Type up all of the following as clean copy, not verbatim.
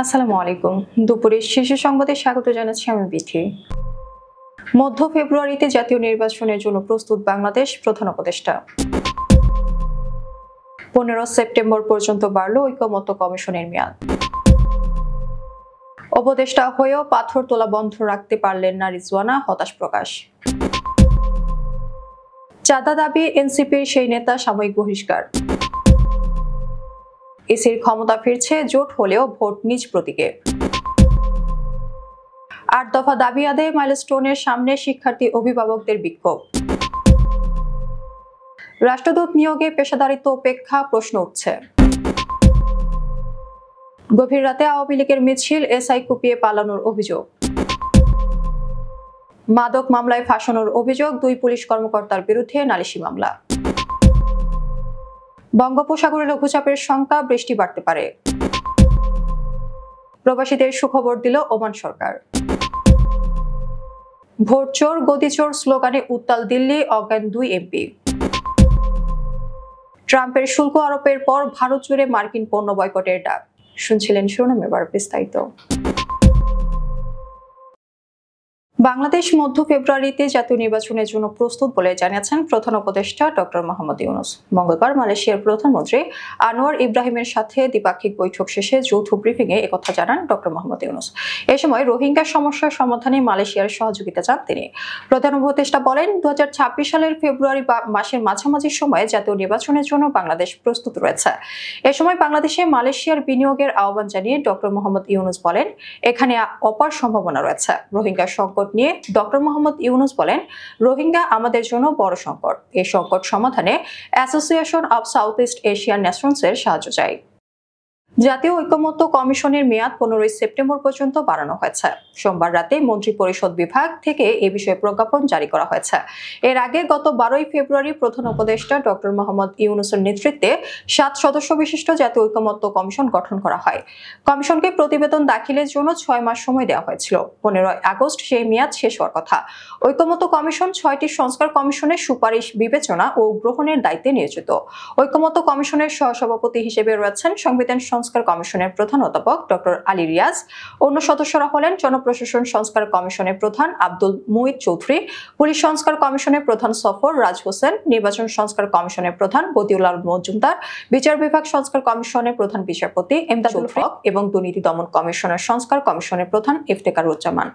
আসসালামু আলাইকুম। দুপুরের শীর্ষ সংবাদে স্বাগত জানাচ্ছি আমি বিথি। মধ্য ফেব্রুয়ারিতে জাতীয় নির্বাচনের জন্য প্রস্তুত বাংলাদেশ, প্রধান উপদেষ্টা। 15 সেপ্টেম্বর পর্যন্ত বাড়ল ঐকমত্য কমিশনের মেয়াদ। উপদেষ্টা হয়েও পাথর তোলা বন্ধ রাখতে পারলেন না রিজওয়ানা, হতাশ প্রকাশ। চাঁদা দাবি এনসিপির সেই নেতা সাময়িক বহিষ্কার। ইসির ক্ষমতা ফিরছে, জোট হলেও ভোট নিজ প্রতীকে। 8 দফা দাবি আদায়ে মাইলস্টোনের সামনে শিক্ষার্থী অভিভাবকদের বিক্ষোভ। রাষ্ট্রদূত নিয়োগে পেশাদারিত্ব উপেক্ষা, প্রশ্ন উঠছে। গভীর রাতে আওয়ামী লীগের মিছিল, এসআই কুপিয়ে পালানোর অভিযোগ। মাদক মামলায় ফাঁসানোর অভিযোগ, 2 পুলিশ কর্মকর্তার বিরুদ্ধে নালিশি মামলা। বঙ্গোপসাগরে লঘুচাপের শঙ্কা, বৃষ্টি বাড়তে পারে। প্রবাসীদের সুখবর দিল ওমান সরকার। ভোট চোর গদি চোর স্লোগানে উত্তাল দিল্লি, অজ্ঞান 2 এমপি। ট্রাম্পের শুল্ক আরোপের পর ভারত জুড়ে মার্কিন পণ্য বয়কটের ডাক। শুনছিলেন শিরোনাম, এবার বিস্তারিত। বাংলাদেশ মধ্য ফেব্রুয়ারিতে জাতীয় নির্বাচনের জন্য প্রস্তুত বলে জানিয়েছেন প্রধান উপদেষ্টা ডক্টর মোহাম্মদ ইউনূস। মঙ্গলবার মালয়েশিয়ার প্রধানমন্ত্রী আনোয়ার ইব্রাহিমের সাথে দ্বিপাক্ষিক বৈঠক শেষে যৌথ ব্রিফিংয়ে একথা জানান ডক্টর মোহাম্মদ ইউনূস। এ সময় রোহিঙ্গা সমস্যার সমাধানে মালয়েশিয়ার সহযোগিতা চান তিনি। প্রধান উপদেষ্টা বলেন, 2026 সালের ফেব্রুয়ারি মাসের মাঝামাঝি সময়ে জাতীয় নির্বাচনের জন্য বাংলাদেশ প্রস্তুত রয়েছে। এ সময় বাংলাদেশে মালয়েশিয়ার বিনিয়োগের আহ্বান জানিয়ে ডক্টর মোহাম্মদ ইউনূস বলেন, এখানে অপার সম্ভাবনা রয়েছে। রোহিঙ্গা সংকট নিয়ে ডক্টর মোহাম্মদ ইউনূস বলেন, রোহিঙ্গা আমাদের জন্য বড় সংকট। এই সংকট সমাধানে association of South East Asian নেশনসের সাহায্য চাই। জাতীয় ঐকমত্য কমিশনের মেয়াদ 15 সেপ্টেম্বর পর্যন্ত বাড়ানো হয়েছে। সোমবার রাতে মন্ত্রিপরিষদ বিভাগ থেকে এ বিষয়ে প্রজ্ঞাপন জারি করা হয়েছে। এর আগে গত 12 ফেব্রুয়ারি প্রধান উপদেষ্টা ডক্টর মোহাম্মদ ইউনূসের নেতৃত্বে 7 সদস্য বিশিষ্ট জাতীয় ঐকমত্য কমিশন গঠন করা হয়। কমিশনকে প্রতিবেদন দাখিলের জন্য 6 মাস সময় দেওয়া হয়েছিল। 15 আগস্ট সেই মেয়াদ শেষ হওয়ার কথা। ঐকমত্য কমিশন 6টি সংস্কার কমিশনের সুপারিশ বিবেচনা ও গ্রহণের দায়িত্বে নিয়োজিত। ঐকমত্য কমিশনের সহসভাপতি হিসেবে রয়েছেন সংবিধান সংস্কার কমিশনের প্রধান অধ্যাপক ডক্টর আলী রিয়াজ। অন্য সদস্যরা হলেন জনপ্রশাসন সংস্কার কমিশনের প্রধান আব্দুল মুঈদ চৌধুরী, পুলিশ সংস্কার কমিশনের প্রধান সফর রাজ হোসেন, নির্বাচন সংস্কার কমিশনের প্রধান বদিউল আলম মজুমদার, বিচার বিভাগ সংস্কার কমিশনের প্রধান বিচারপতি এমদাদুল হক এবং দুর্নীতি দমন কমিশনের সংস্কার কমিশনের প্রধান ইফতেখারুজ্জামান।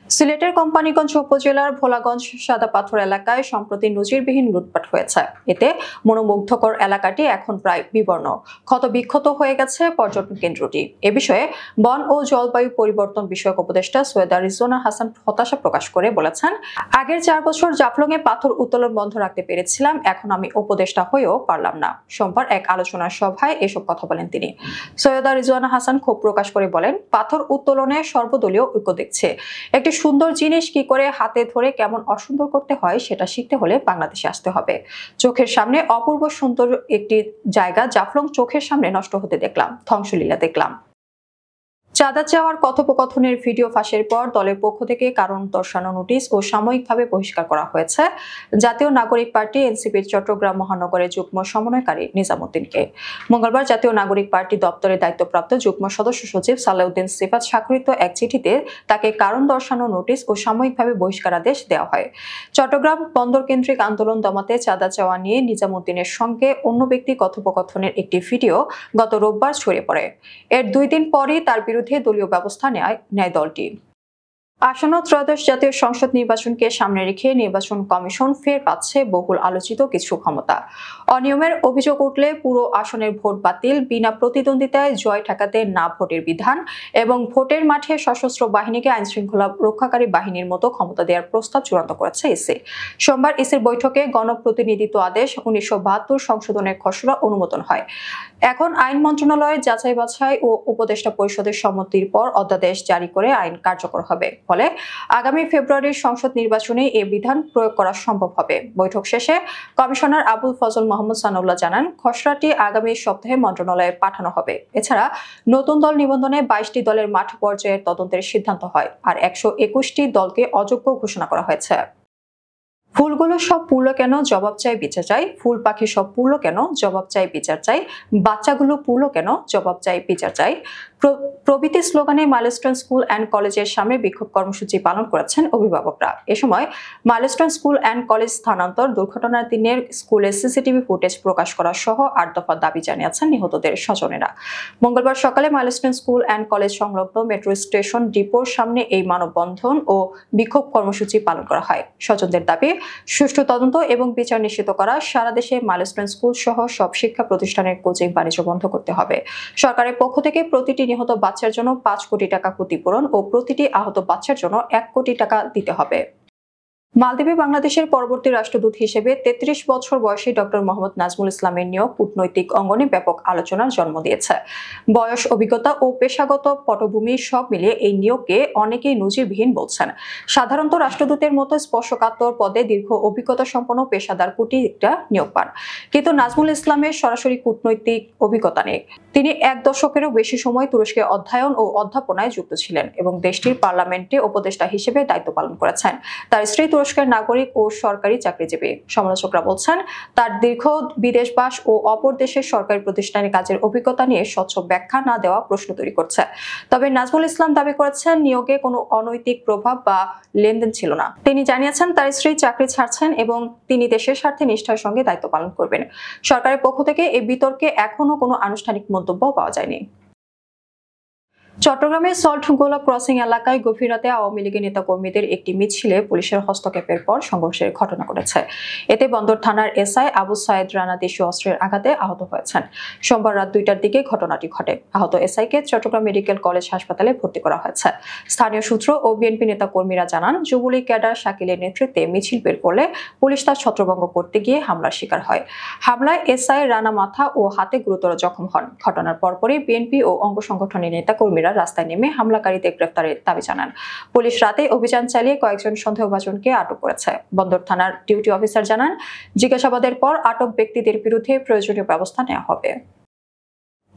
সিলেটের কোম্পানীগঞ্জ উপজেলার ভোলাগঞ্জ সাদাপাথর এলাকায় সম্প্রতি নজিরবিহীন লুটপাট হয়েছে। এতে মনোমুগ্ধকর এলাকাটি এখন প্রায় বিবর্ণ, ক্ষতবিক্ষত হয়ে গেছে পর্যটন কেন্দ্রটি। এ বিষয়ে বন ও জলবায়ু পরিবর্তন বিষয়ক উপদেষ্টা সৈয়দা রিজওয়ানা হাসান হতাশা প্রকাশ করে বলেছেন, আগের 4 বছর জাফলংয়ে পাথর উত্তোলন বন্ধ রাখতে পেরেছিলাম, এখন আমি উপদেষ্টা হয়েও পারলাম না। সোমবার এক আলোচনা সভায় এসব কথা বলেন তিনি। সৈয়দা রিজওয়ানা হাসান ক্ষোভ প্রকাশ করে বলেন, পাথর উত্তোলনে সর্বদলীয় ঐক্য দেখছে। একটি সুন্দর জিনিস কি করে হাতে ধরে কেমন অসুন্দর করতে হয় সেটা শিখতে হলে বাংলাদেশে আসতে হবে। চোখের সামনে অপূর্ব সুন্দর একটি জায়গা জাফলং চোখের সামনে নষ্ট হতে দেখলাম, ধ্বংসলীলা দেখলাম। চাঁদা চাওয়ার কথোপকথনের ভিডিও ফাঁসের পর দলের পক্ষ থেকে কারণ দর্শানো নোটিশ ও সাময়িকভাবে বহিষ্কার করা হয়েছে জাতীয় নাগরিক পার্টি এনসিপির চট্টগ্রাম মহানগরের যুগ্ম সমন্বয়কারী নিজামুদ্দিনকে। মঙ্গলবার জাতীয় নাগরিক পার্টি দপ্তরের দায়িত্বপ্রাপ্ত যুগ্ম সদস্য সচিব সালাউদ্দিন সিফাত স্বাক্ষরিত এক চিঠিতে তাকে কারণ দর্শানো নোটিশ ও সাময়িকভাবে বহিষ্কারাদেশ দেওয়া হয়। চট্টগ্রাম বন্দর কেন্দ্রিক আন্দোলন দমাতে চাঁদা চাওয়া নিয়ে নিজামুদ্দিনের সঙ্গে অন্য ব্যক্তি কথোপকথনের একটি ভিডিও গত রোববার ছড়িয়ে পড়ে। এর 2 দিন পরই তার বিরুদ্ধে দলীয় ব্যবস্থা নেয় দলটি। আসন্ন ত্রয়োদশ জাতীয় সংসদ নির্বাচনকে সামনে রেখে নির্বাচন কমিশন ফের পাচ্ছে বহুল আলোচিত কিছু ক্ষমতা। অনিয়মের অভিযোগ উঠলে পুরো আসনের ভোট বাতিল, বিনা প্রতিদ্বন্দ্বিতায় জয় ঠেকাতে না ভোটের বিধান এবং ভোটের মাঠে সশস্ত্র বাহিনীকে আইনশৃঙ্খলা রক্ষাকারী বাহিনীর মতো ক্ষমতা দেওয়ার প্রস্তাব চূড়ান্ত করেছে ইসি। সোমবার ইসির বৈঠকে গণপ্রতিনিধিত্ব আদেশ 1972 সংশোধনের খসড়া অনুমোদন হয়। এখন আইন মন্ত্রণালয়ের যাচাই বাছাই ও উপদেষ্টা পরিষদের সম্মতির পর অধ্যাদেশ জারি করে আইন কার্যকর হবে। ফলে আগামী ফেব্রুয়ারির সংসদ নির্বাচনে এ বিধান প্রয়োগ করা সম্ভব হবে। বৈঠক শেষে কমিশনার আবুল ফজল মোহাম্মদ সানাউল্লাহ জানান, খসড়াটি আগামী সপ্তাহে মন্ত্রণালয়ে পাঠানো হবে। এছাড়া নতুন দল নিবন্ধনে 22টি দলের মাঠ পর্যায়ের তদন্তের সিদ্ধান্ত হয় আর 121টি দলকে অযোগ্য ঘোষণা করা হয়েছে। ফুলগুলো সব পুড়লো কেন, জবাব চাই বিচার চাই। ফুল পাখি সব পুড়লো কেন, জবাব চাই বিচার চাই। বাচ্চাগুলো পুড়লো কেন, জবাব চাই বিচার চাই। প্রভৃতি স্লোগানে মাইলস্টোন স্কুল অ্যান্ড কলেজের সামনে বিক্ষোভ কর্মসূচি পালন করেছেন অভিভাবকরা। এ সময় মাইলস্টোন স্কুল অ্যান্ড কলেজ স্থানান্তর, দুর্ঘটনার দিনের স্কুলের সিসিটিভি ফুটেজ প্রকাশ করা সহ 8 দফা দাবি জানিয়েছেন নিহতদের স্বজনেরা। মঙ্গলবার সকালে মাইলস্টোন স্কুল অ্যান্ড কলেজ সংলগ্ন মেট্রো স্টেশন ডিপোর সামনে এই মানববন্ধন ও বিক্ষোভ কর্মসূচি পালন করা হয়। স্বজনদের দাবি, সুষ্ঠু তদন্ত এবং বিচার নিশ্চিত করা, সারা দেশে মাইলস্টোন স্কুল সহ সব শিক্ষা প্রতিষ্ঠানের কোচিং বাণিজ্য বন্ধ করতে হবে। সরকারের পক্ষ থেকে প্রতিটি নিহত বাচ্চার জন্য 5 কোটি টাকা ক্ষতিপূরণ ও প্রতিটি আহত বাচ্চার জন্য 1 কোটি টাকা দিতে হবে। মালদ্বীপে বাংলাদেশের পরবর্তী রাষ্ট্রদূত হিসেবে 33 বছর বয়সী ডক্টর মোহাম্মদ নাজমুল ইসলামের নিয়োগ কূটনৈতিক অঙ্গনে ব্যাপক আলোচনার জন্ম দিয়েছে। বয়স, অভিজ্ঞতা ও পেশাগত পটভূমি সব মিলিয়ে এই নিয়োগকে অনেকেই নজিরবিহীন বলছেন। সাধারণত রাষ্ট্রদূতের মতো স্পর্শকাতর পদে দীর্ঘ অভিজ্ঞতা সম্পন্ন পেশাদার কূটনীতিকরা নিয়োগ পান, কিন্তু নাজমুল ইসলামের সরাসরি কূটনৈতিক অভিজ্ঞতা নেই। তিনি 1 দশকেরও বেশি সময় তুরস্কে অধ্যয়ন ও অধ্যাপনায় যুক্ত ছিলেন এবং দেশটির পার্লামেন্টে উপদেষ্টা হিসেবে দায়িত্ব পালন করেছেন। তার স্ত্রী তুরস্কের নাগরিক ও সরকারি চাকরিজীবী। সমালোচকরা বলছেন, তার দীর্ঘ বিদেশবাস ও অপর দেশের সরকারি প্রতিষ্ঠানে কাজের অভিজ্ঞতা নিয়ে স্বচ্ছ ব্যাখ্যা না দেওয়া প্রশ্ন তৈরি করছে। তবে নাজমুল ইসলাম দাবি করেছেন, নিয়োগে কোনো অনৈতিক প্রভাব বা লেনদেন ছিল না। তিনি জানিয়েছেন, তার স্ত্রী চাকরি ছাড়ছেন এবং তিনি দেশের স্বার্থে নিষ্ঠার সঙ্গে দায়িত্ব পালন করবেন। সরকারের পক্ষ থেকে এই বিতর্কে এখনো কোনো আনুষ্ঠানিক মন্তব্য পাওয়া যায়নি। চট্টগ্রামের সল্ট গোলা ক্রসিং এলাকায় গভীর রাতে আওয়ামী লীগের নেতাকর্মীদের একটি মিছিলে পুলিশের হস্তক্ষেপের পর সংঘর্ষের ঘটনা ঘটেছে। এতে বন্দর থানার এসআই আবু সায়েদ রানা দেশীয় অস্ত্রের আঘাতে আহত হয়েছেন। সোমবার রাত 2টার দিকে ঘটনাটি ঘটে। আহত এসআইকে চট্টগ্রাম মেডিকেল কলেজ হাসপাতালে ভর্তি করা হয়েছে। স্থানীয় সূত্র ও বিএনপি নেতাকর্মীরা জানান, যুবলীগ ক্যাডার শাকিলের নেতৃত্বে মিছিল বের করলে পুলিশ তার ছত্রভঙ্গ করতে গিয়ে হামলার শিকার হয়। হামলায় এসআই রানা মাথা ও হাতে গুরুতর জখম হন। ঘটনার পরপরই বিএনপি ও অঙ্গ সংগঠনের নেতাকর্মীরা রাস্তায় নেমে হামলাকারীদের গ্রেফতারের দাবি জানান। পুলিশ রাতে অভিযান চালিয়ে কয়েকজন সন্দেহভাজনকে আটক করেছে। বন্দর থানার ডিউটি অফিসার জানান, জিজ্ঞাসাবাদের পর আটক ব্যক্তিদের বিরুদ্ধে প্রয়োজনীয় ব্যবস্থা নেওয়া হবে।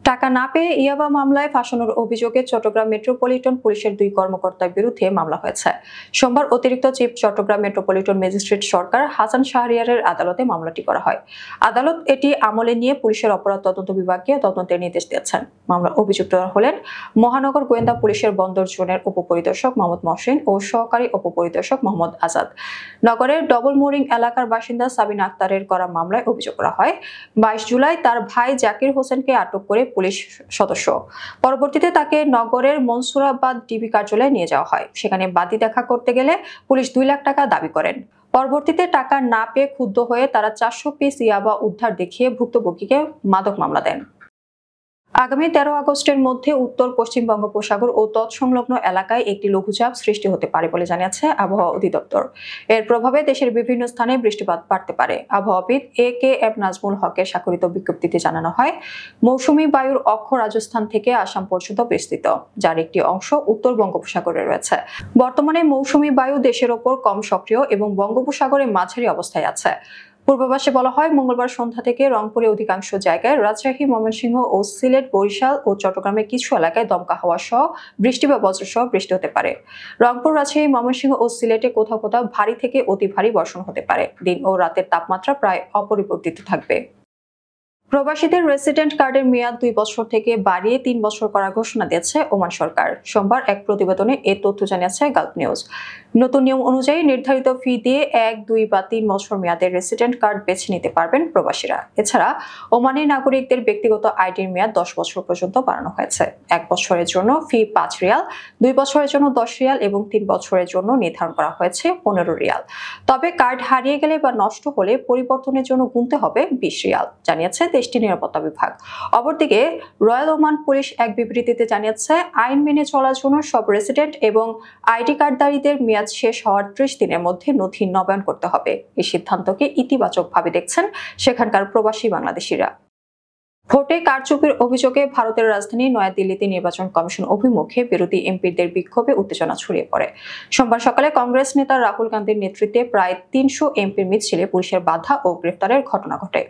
টাকা না পেয়ে ইয়াবা মামলায় ফাঁসানোর অভিযোগে চট্টগ্রাম মেট্রোপলিটন পুলিশের 2 কর্মকর্তার বিরুদ্ধে মামলা হয়েছে। সোমবার অতিরিক্ত চিফ চট্টগ্রাম মেট্রোপলিটন ম্যাজিস্ট্রেট সরকার হাসান শাহরিয়ারের আদালতে মামলাটি করা হয়। আদালত এটি আমলে নিয়ে পুলিশের অপরাধ তদন্ত বিভাগকে তদন্তের নির্দেশ দিয়েছেন। মামলার অভিযুক্তরা হলেন মহানগর গোয়েন্দা পুলিশের বন্দর জোনের উপপরিদর্শক মোহাম্মদ মহসিন ও সহকারী উপপরিদর্শক মোহাম্মদ আজাদ। নগরের ডবল মোরিং এলাকার বাসিন্দা সাবিনা আক্তারের করা মামলায় অভিযোগ করা হয়, 22 জুলাই তার ভাই জাকির হোসেনকে আটক করে পুলিশ সদস্য। পরবর্তীতে তাকে নগরের মনসুরাবাদ ডিবি কার্যালয়ে নিয়ে যাওয়া হয়। সেখানে বাদী দেখা করতে গেলে পুলিশ 2 লাখ টাকা দাবি করেন। পরবর্তীতে টাকা না পেয়ে ক্ষুব্ধ হয়ে তারা 400 পিস ইয়াবা উদ্ধার দেখিয়ে ভুক্তভোগীকে মাদক মামলা দেন। আগামী 13 আগস্টের মধ্যে উত্তর পশ্চিম বঙ্গোপসাগর ও তৎসংলগ্ন এলাকায় একটি লঘুচাপ সৃষ্টি হতে পারে বলে জানিয়েছে আবহাওয়া অধিদপ্তর। এর প্রভাবে দেশের বিভিন্ন স্থানে বৃষ্টিপাত বাড়তে পারে। আবহাওয়াবিদ AK-M নাজমুল হকের স্বাক্ষরিত বিজ্ঞপ্তিতে জানানো হয়, মৌসুমী বায়ুর অক্ষ রাজস্থান থেকে আসাম পর্যন্ত বিস্তৃত, যার একটি অংশ উত্তর বঙ্গোপসাগরে রয়েছে। বর্তমানে মৌসুমী বায়ু দেশের ওপর কম সক্রিয় এবং বঙ্গোপসাগরে মাঝারি অবস্থায় আছে। পূর্বাভাসে বলা হয়, মঙ্গলবার সন্ধ্যা থেকে রংপুরে অধিকাংশ জায়গায়, রাজশাহী, ময়মনসিংহ ও সিলেট, বরিশাল ও চট্টগ্রামের কিছু এলাকায় দমকা হাওয়া সহ বৃষ্টি বা বজ্রসহ বৃষ্টি হতে পারে। রংপুর, রাজশাহী, ময়মনসিংহ ও সিলেটে কোথাও কোথাও ভারী থেকে অতি ভারী বর্ষণ হতে পারে। দিন ও রাতের তাপমাত্রা প্রায় অপরিবর্তিত থাকবে। প্রবাসীদের রেসিডেন্ট কার্ডের মেয়াদ 2 বছর থেকে বাড়িয়ে 3 বছর করার ঘোষণা দিয়েছে ওমান সরকার। সোমবার এক প্রতিবেদনে এ তথ্য জানিয়েছে গালফ নিউজ। নতুন নিয়ম অনুযায়ী নির্ধারিত ফি দিয়ে 1, 2 বা 3 বছর মেয়াদের রেসিডেন্ট কার্ড বেছে নিতে পারবেন প্রবাসীরা। এছাড়া ওমানি নাগরিকদের ব্যক্তিগত আইডির মেয়াদ 10 বছর পর্যন্ত বাড়ানো হয়েছে। 1 বছরের জন্য ফি 5 রিয়াল, 2 বছরের জন্য 10 রিয়াল এবং 3 বছরের জন্য নির্ধারণ করা হয়েছে 15 রিয়াল। তবে কার্ড হারিয়ে গেলে বা নষ্ট হলে পরিবর্তনের জন্য গুনতে হবে 20 রিয়াল, জানিয়েছে দেশটির নিরাপত্তা বিভাগ। অপরদিকে রয়্যাল ওমান পুলিশ এক বিবৃতিতে জানিয়েছে, আইন মেনে চলার জন্য সব রেসিডেন্ট এবং আইডি কার্ডধারীদের মেয়াদ শেষ হওয়ার 30 দিনের মধ্যে নথি নবায়ন করতে হবে। এই সিদ্ধান্তকে ইতিবাচকভাবে দেখছেন সেখানকার প্রবাসী বাংলাদেশিরা। ভোটে কারচুপির অভিযোগে ভারতের রাজধানী নয়াদিল্লিতে নির্বাচন কমিশন অভিমুখে বিরোধী এমপিদের বিক্ষোভে উত্তেজনা ছড়িয়ে পড়ে। সোমবার সকালে কংগ্রেস নেতা রাহুল গান্ধীর নেতৃত্বে প্রায় ৩০০ এমপির মিছিলে পুলিশের বাধা ও গ্রেফতারের ঘটনা ঘটে।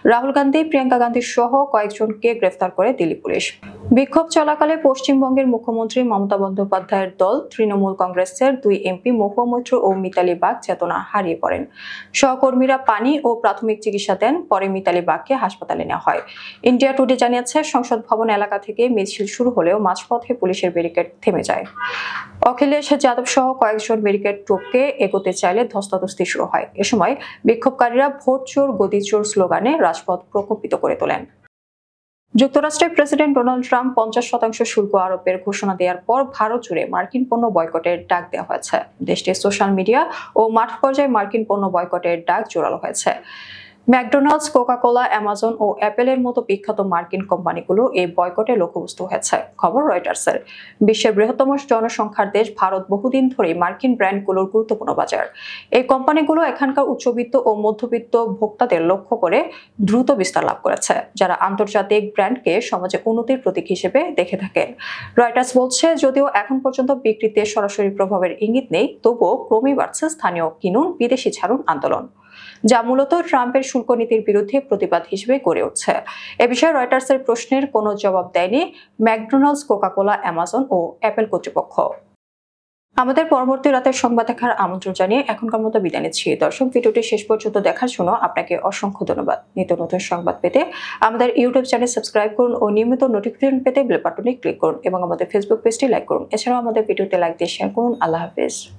রাহুল গান্ধী, প্রিয়াঙ্কা গান্ধী সহ কয়েকজনকে গ্রেফতার করে দিল্লি পুলিশ। বিক্ষোভ চলাকালে পশ্চিমবঙ্গের মুখ্যমন্ত্রী মমতা বন্দ্যোপাধ্যায়ের দল তৃণমূল কংগ্রেসের ২ এমপি মহুয়া মৈত্র ও মিতালি বাগ চেতনা হারিয়ে পড়েন। সহকর্মীরা পানি ও প্রাথমিক চিকিৎসা দেন, পরে মিতালি বাগকে হাসপাতালে নেওয়া হয়। ইন্ডিয়া টুডে জানিয়েছে, সংসদ ভবন এলাকা থেকে মিছিল শুরু হলেও মাঝপথে পুলিশের ব্যারিকেড থেমে যায়। অখিলেশ যাদব সহ কয়েকজন ব্যারিকেড টপকে এগোতে চাইলে ধস্তাধস্তি শুরু হয়। এ সময় বিক্ষোভকারীরা ভোট চোর, গদি চোর স্লোগানে রাজপথ প্রকম্পিত করে তোলেন। যুক্তরাষ্ট্রের প্রেসিডেন্ট ডোনাল্ড ট্রাম্প ৫০% শুল্ক আরোপের ঘোষণা দেওয়ার পর ভারত জুড়ে মার্কিন পণ্য বয়কটের ডাক দেওয়া হয়েছে। দেশটির সোশ্যাল মিডিয়া ও মাঠ পর্যায়ে মার্কিন পণ্য বয়কটের ডাক জোরালো হয়েছে। ম্যাকডোনাল্ডস, কোকা-কোলা, অ্যামাজন ও অ্যাপেলের মতো বিখ্যাত মার্কিন কোম্পানিগুলো এই বয়কটে লক্ষ্যবস্তু হয়েছে। খবর রয়টার্সের। বিশ্বের বৃহত্তম জনসংখ্যার দেশ ভারত বহুদিন ধরেই মার্কিন ব্র্যান্ডগুলোর গুরুত্বপূর্ণ বাজার। এই কোম্পানিগুলো এখানকার উচ্চবিত্ত ও মধ্যবিত্ত ভোক্তাদের লক্ষ্য করে দ্রুত বিস্তার লাভ করেছে, যারা আন্তর্জাতিক ব্র্যান্ডকে সমাজে উন্নতির প্রতীক হিসেবে দেখে থাকেন। রয়টার্স বলছে, যদিও এখন পর্যন্ত বিক্রিতে সরাসরি প্রভাবের ইঙ্গিত নেই, তবুও ক্রমেই বাড়ছে স্থানীয় কিনুন, বিদেশি ছাড়ুন আন্দোলন, যা মূলত ট্রাম্পের শুল্ক নীতির বিরুদ্ধে প্রতিবাদ হিসেবে গড়ে উঠছে। এ বিষয়ে রয়টার্সের প্রশ্নের কোনো জবাব দেয়নি ম্যাকডোনাল্ডস, কোকা-কোলা, অ্যামাজন ও অ্যাপেল কর্তৃপক্ষ। আমাদের পরবর্তী রাতের সংবাদ দেখার আমন্ত্রণ জানিয়ে এখনকার মতো বিদায় নিচ্ছি। দর্শক, ভিডিওটি শেষ পর্যন্ত দেখার জন্য আপনাকে অসংখ্য ধন্যবাদ। নিত্য নতুন সংবাদ পেতে আমাদের ইউটিউব চ্যানেল সাবস্ক্রাইব করুন ও নিয়মিত নোটিফিকেশন পেতে বেল বাটনে ক্লিক করুন এবং আমাদের ফেসবুক পেজটি লাইক করুন। এছাড়াও আমাদের ভিডিওতে লাইক দিয়ে শেয়ার করুন। আল্লাহ হাফেজ।